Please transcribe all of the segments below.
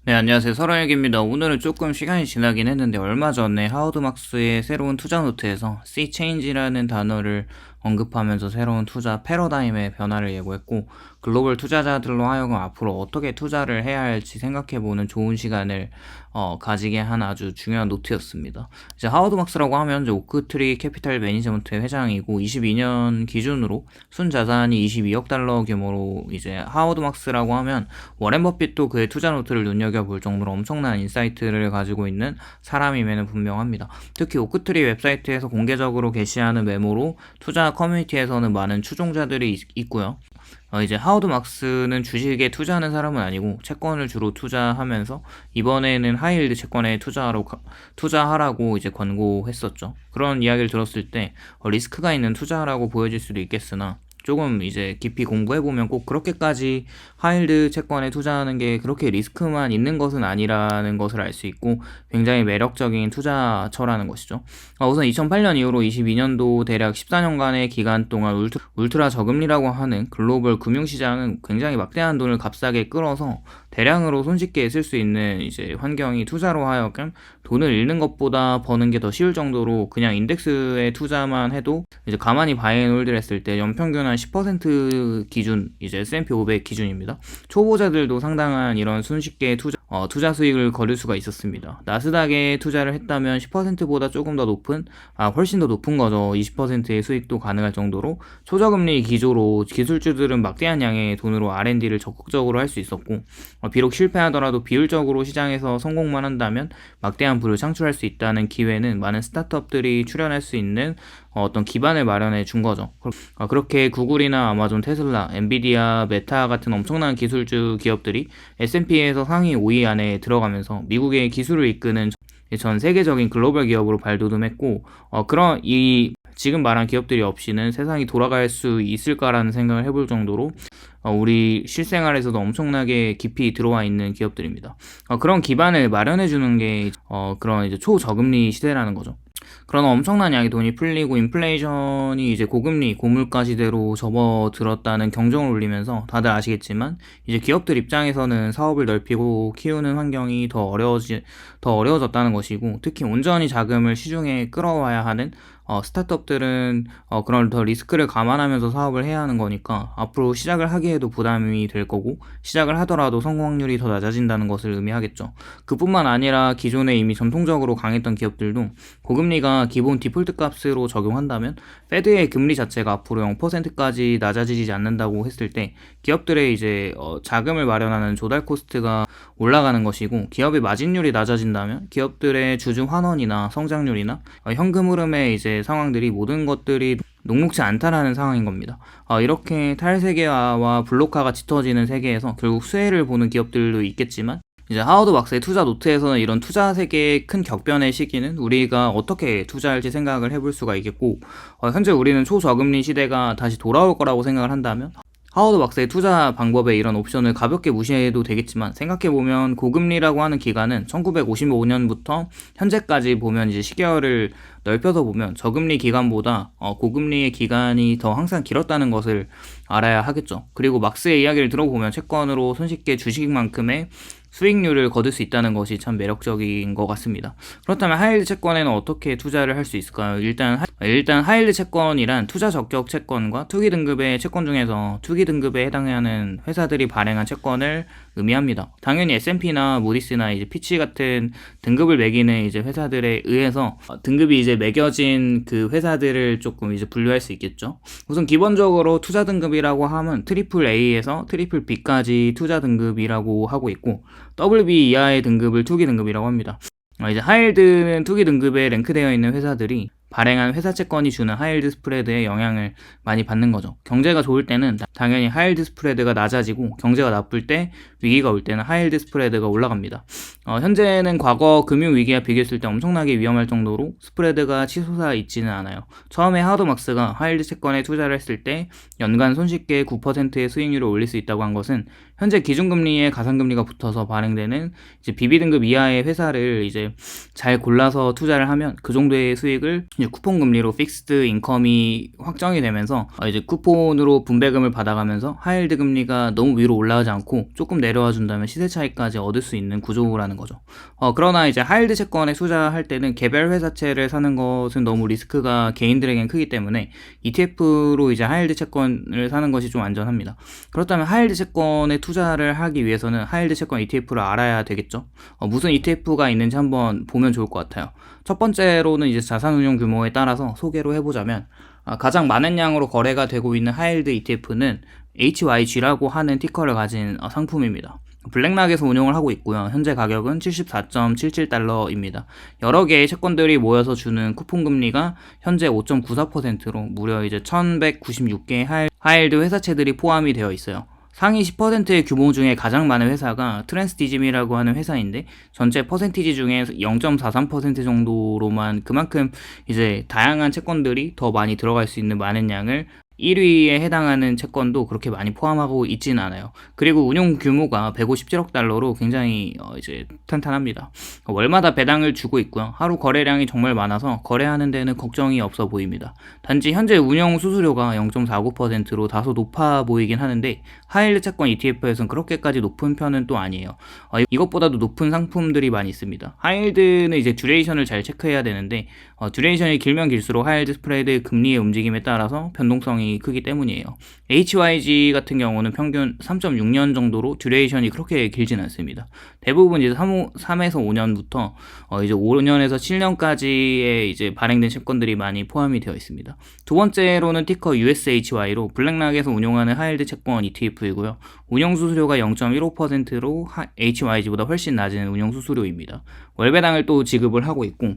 네, 안녕하세요. 설원일기입니다. 오늘은 조금 시간이 지나긴 했는데 얼마 전에 하워드막스의 새로운 투자 노트에서 Sea Change라는 단어를 언급하면서 새로운 투자 패러다임의 변화를 예고했고, 글로벌 투자자들로 하여금 앞으로 어떻게 투자를 해야 할지 생각해보는 좋은 시간을 가지게 한 아주 중요한 노트였습니다. 이제 하워드막스라고 하면 이제 오크트리 캐피탈 매니지먼트의 회장이고, 22년 기준으로 순자산이 22억 달러 규모로, 이제 하워드막스라고 하면 워렌 버핏도 그의 투자 노트를 눈여겨볼 정도로 엄청난 인사이트를 가지고 있는 사람임에는 분명합니다. 특히 오크트리 웹사이트에서 공개적으로 게시하는 메모로 투자 커뮤니티에서는 많은 추종자들이 있고요. 이제 하워드 막스는 주식에 투자하는 사람은 아니고 채권을 주로 투자하면서 이번에는 하이힐드 채권에 투자하라고 이제 권고했었죠. 그런 이야기를 들었을 때 리스크가 있는 투자라고 보여질 수도 있겠으나, 조금 이제 깊이 공부해보면 꼭 그렇게까지 하이힐드 채권에 투자하는 게 그렇게 리스크만 있는 것은 아니라는 것을 알 수 있고, 굉장히 매력적인 투자처라는 것이죠. 우선 2008년 이후로 22년도 대략 14년간의 기간 동안 울트라 저금리라고 하는 글로벌 금융시장은 굉장히 막대한 돈을 값싸게 끌어서 대량으로 손쉽게 쓸 수 있는 이제 환경이 투자로 하여금 돈을 잃는 것보다 버는 게 더 쉬울 정도로, 그냥 인덱스에 투자만 해도 이제 가만히 바이앤홀드를 했을 때 연평균 한 10% 기준, 이제 S&P 500 기준입니다. 초보자들도 상당한 이런 손쉽게 투자 수익을 거둘 수가 있었습니다. 나스닥에 투자를 했다면 10%보다 조금 더 높은, 훨씬 더 높은 거죠. 20%의 수익도 가능할 정도로 초저금리 기조로 기술주들은 막대한 양의 돈으로 R&D를 적극적으로 할 수 있었고, 비록 실패하더라도 비율적으로 시장에서 성공만 한다면 막대한 부를 창출할 수 있다는 기회는 많은 스타트업들이 출연할 수 있는 어떤 기반을 마련해 준 거죠. 그렇게 구글이나 아마존, 테슬라, 엔비디아, 메타 같은 엄청난 기술주 기업들이 S&P에서 상위 5위 안에 들어가면서 미국의 기술을 이끄는 전 세계적인 글로벌 기업으로 발돋움했고, 그런 이 지금 말한 기업들이 없이는 세상이 돌아갈 수 있을까라는 생각을 해볼 정도로 우리 실생활에서도 엄청나게 깊이 들어와 있는 기업들입니다. 그런 기반을 마련해 주는 게 그런 이제 초저금리 시대라는 거죠. 그런 엄청난 양의 돈이 풀리고 인플레이션이 이제 고금리, 고물가 시대로 접어들었다는 경종을 울리면서, 다들 아시겠지만 이제 기업들 입장에서는 사업을 넓히고 키우는 환경이 더 어려워졌다는 것이고, 특히 온전히 자금을 시중에 끌어와야 하는 스타트업들은 그런 더 리스크를 감안하면서 사업을 해야 하는 거니까 앞으로 시작을 하기에도 부담이 될 거고, 시작을 하더라도 성공 확률이 더 낮아진다는 것을 의미하겠죠. 그뿐만 아니라 기존에 이미 전통적으로 강했던 기업들도 고금리가 기본 디폴트 값으로 적용한다면 페드의 금리 자체가 앞으로 0%까지 낮아지지 않는다고 했을 때 기업들의 이제 자금을 마련하는 조달 코스트가 올라가는 것이고, 기업의 마진율이 낮아진다면 기업들의 주주 환원이나 성장률이나 현금 흐름의 이제 상황들이, 모든 것들이 녹록지 않다라는 상황인 겁니다. 이렇게 탈세계화와 블록화가 짙어지는 세계에서 결국 수혜를 보는 기업들도 있겠지만, 이제 하워드 막스의 투자 노트에서는 이런 투자 세계의 큰 격변의 시기는 우리가 어떻게 투자할지 생각을 해볼 수가 있겠고, 현재 우리는 초저금리 시대가 다시 돌아올 거라고 생각을 한다면 하워드 막스의 투자 방법에 이런 옵션을 가볍게 무시해도 되겠지만, 생각해보면 고금리라고 하는 기간은 1955년부터 현재까지 보면 이제 시계열을 넓혀서 보면 저금리 기간보다 고금리의 기간이 더 항상 길었다는 것을 알아야 하겠죠. 그리고 막스의 이야기를 들어보면 채권으로 손쉽게 주식만큼의 수익률을 거둘 수 있다는 것이 참 매력적인 것 같습니다. 그렇다면 하이힐드 채권에는 어떻게 투자를 할 수 있을까요? 일단 하이힐드 채권이란 투자 적격 채권과 투기 등급의 채권 중에서 투기 등급에 해당하는 회사들이 발행한 채권을 의미합니다. 당연히 S&P나 모디스나 이제 피치 같은 등급을 매기는 이제 회사들에 의해서 등급이 이제 매겨진 그 회사들을 조금 이제 분류할 수 있겠죠. 우선 기본적으로 투자 등급이라고 하면 트리플 A에서 트리플 B까지 투자 등급이라고 하고 있고, WB 이하의 등급을 투기 등급이라고 합니다. 이제 하이힐드는 투기 등급에 랭크되어 있는 회사들이 발행한 회사 채권이 주는 하이힐드 스프레드에 영향을 많이 받는 거죠. 경제가 좋을 때는 당연히 하이힐드 스프레드가 낮아지고, 경제가 나쁠 때, 위기가 올 때는 하이힐드 스프레드가 올라갑니다. 현재는 과거 금융위기와 비교했을 때 엄청나게 위험할 정도로 스프레드가 치솟아 있지는 않아요. 처음에 하워드 막스가 하이힐드 채권에 투자를 했을 때 연간 손쉽게 9%의 수익률을 올릴 수 있다고 한 것은 현재 기준금리에 가산금리가 붙어서 발행되는 이제 BB 등급 이하의 회사를 이제 잘 골라서 투자를 하면 그 정도의 수익을 이제 쿠폰 금리로 픽스드 인컴이 확정이 되면서 이제 쿠폰으로 분배금을 받아가면서 하이힐드 금리가 너무 위로 올라가지 않고 조금 내려와 준다면 시세 차익까지 얻을 수 있는 구조라는 거죠. 그러나 이제 하이힐드 채권에 투자할 때는 개별 회사채를 사는 것은 너무 리스크가 개인들에겐 크기 때문에 ETF로 이제 하이힐드 채권을 사는 것이 좀 안전합니다. 그렇다면 하이힐드 채권에 투자를 하기 위해서는 하이힐드 채권 ETF를 알아야 되겠죠. 무슨 ETF가 있는지 한번 보면 좋을 것 같아요. 첫 번째로는 이제 자산운용 규모에 따라서 소개로 해보자면 가장 많은 양으로 거래가 되고 있는 하이힐드 ETF는 HYG라고 하는 티커를 가진 상품입니다. 블랙락에서 운용을 하고 있고요. 현재 가격은 74.77달러입니다. 여러 개의 채권들이 모여서 주는 쿠폰 금리가 현재 5.94%로 무려 이제 1196개의 하이힐드 회사채들이 포함이 되어 있어요. 상위 10%의 규모 중에 가장 많은 회사가 트랜스디즘이라고 하는 회사인데 전체 퍼센티지 중에 0.43% 정도로만 그만큼 이제 다양한 채권들이 더 많이 들어갈 수 있는 많은 양을 1위에 해당하는 채권도 그렇게 많이 포함하고 있지는 않아요. 그리고 운용 규모가 157억 달러로 굉장히 이제 탄탄합니다. 월마다 배당을 주고 있고요. 하루 거래량이 정말 많아서 거래하는 데는 걱정이 없어 보입니다. 단지 현재 운용 수수료가 0.49%로 다소 높아 보이긴 하는데 하이힐드 채권 ETF에서는 그렇게까지 높은 편은 또 아니에요. 이것보다도 높은 상품들이 많이 있습니다. 하이힐드는 이제 듀레이션을 잘 체크해야 되는데 듀레이션이 길면 길수록 하이힐드 스프레드 금리의 움직임에 따라서 변동성이 크기 때문이에요. HYG 같은 경우는 평균 3.6년 정도로 듀레이션이 그렇게 길진 않습니다. 대부분 이제 3에서 5년부터 이제 5년에서 7년까지의 이제 발행된 채권들이 많이 포함이 되어 있습니다. 두 번째로는 티커 USHY로 블랙락에서 운용하는 하이힐드 채권 ETF이고요. 운용 수수료가 0.15%로 HYG보다 훨씬 낮은 운용 수수료입니다. 월배당을 또 지급을 하고 있고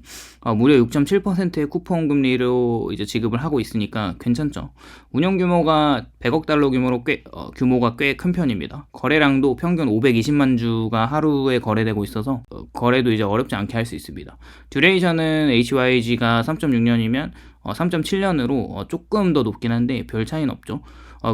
무려 6.7%의 쿠폰 금리로 이제 지급을 하고 있으니까 괜찮죠. 운용 규모가 100억 달러 규모가 꽤 큰 편입니다. 거래량도 평균 520만 주가 하루에 거래되고 있어서 거래도 이제 어렵지 않게 할 수 있습니다. 듀레이션은 HYG가 3.6년이면 3.7년으로 조금 더 높긴 한데 별 차이는 없죠.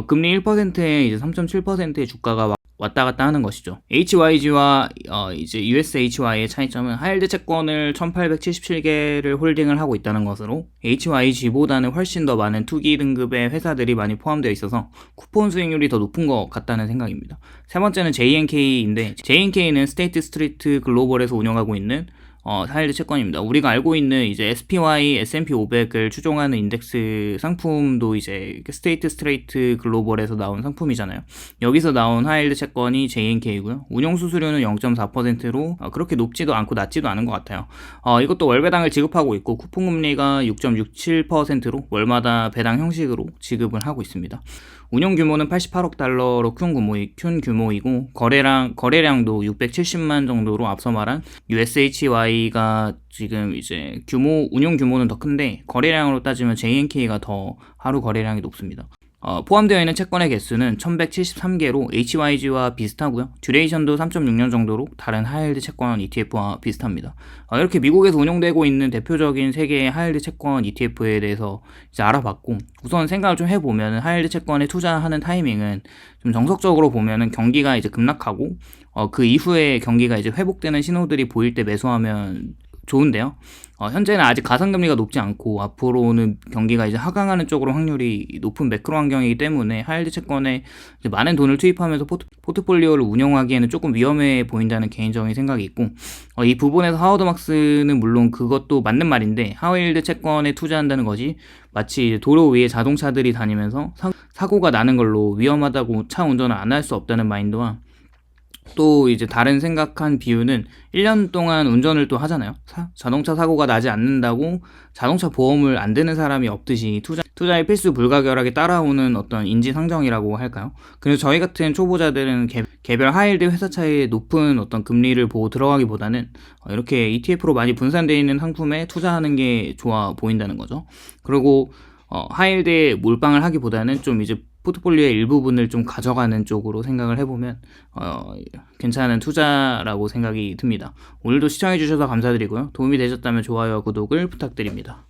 금리 1%에 이제 3.7%의 주가가 왔다 갔다 하는 것이죠. HYG와 이제 USHY의 차이점은 하이힐드 채권을 1877개를 홀딩을 하고 있다는 것으로 HYG보다는 훨씬 더 많은 투기 등급의 회사들이 많이 포함되어 있어서 쿠폰 수익률이 더 높은 것 같다는 생각입니다. 세 번째는 JNK인데 JNK는 스테이트 스트리트 글로벌에서 운영하고 있는 하이힐드 채권입니다. 우리가 알고 있는 이제 SPY, S&P 500을 추종하는 인덱스 상품도 이제 스테이트 스트레이트 글로벌에서 나온 상품이잖아요. 여기서 나온 하이힐드 채권이 JNK이고요. 운용 수수료는 0.4%로 그렇게 높지도 않고 낮지도 않은 것 같아요. 이것도 월배당을 지급하고 있고 쿠폰 금리가 6.67%로 월마다 배당 형식으로 지급을 하고 있습니다. 운용 규모는 88억 달러로 큰 규모이고 거래량도 670만 정도로 앞서 말한 USHY가 지금 이제 운용 규모는 더 큰데 거래량으로 따지면 JNK가 더 하루 거래량이 높습니다. 포함되어 있는 채권의 개수는 1173개로 HYG와 비슷하고요. 듀레이션도 3.6년 정도로 다른 하이힐드 채권 ETF와 비슷합니다. 이렇게 미국에서 운용되고 있는 대표적인 3개의 하이힐드 채권 ETF에 대해서 이제 알아봤고 우선 생각을 좀 해보면 하이힐드 채권에 투자하는 타이밍은 좀 정석적으로 보면은 경기가 이제 급락하고 그 이후에 경기가 이제 회복되는 신호들이 보일 때 매수하면 좋은데요. 현재는 아직 가산금리가 높지 않고 앞으로는 경기가 이제 하강하는 쪽으로 확률이 높은 매크로 환경이기 때문에 하이힐드 채권에 이제 많은 돈을 투입하면서 포트폴리오를 운영하기에는 조금 위험해 보인다는 개인적인 생각이 있고 이 부분에서 하워드막스는 물론 그것도 맞는 말인데 하이힐드 채권에 투자한다는 것이 마치 이제 도로 위에 자동차들이 다니면서 사고가 나는 걸로 위험하다고 차 운전을 안 할 수 없다는 마인드와 또 이제 다른 생각한 비유는 1년 동안 운전을 또 하잖아요. 자동차 사고가 나지 않는다고 자동차 보험을 안 드는 사람이 없듯이 투자의 필수 불가결하게 따라오는 어떤 인지상정이라고 할까요? 그래서 저희 같은 초보자들은 개별 하이힐드 회사차의 높은 어떤 금리를 보고 들어가기보다는 이렇게 ETF로 많이 분산되어 있는 상품에 투자하는 게 좋아 보인다는 거죠. 그리고 하이힐드에 몰빵을 하기보다는 좀 이제 포트폴리오의 일부분을 좀 가져가는 쪽으로 생각을 해보면 괜찮은 투자라고 생각이 듭니다. 오늘도 시청해주셔서 감사드리고요. 도움이 되셨다면 좋아요와 구독을 부탁드립니다.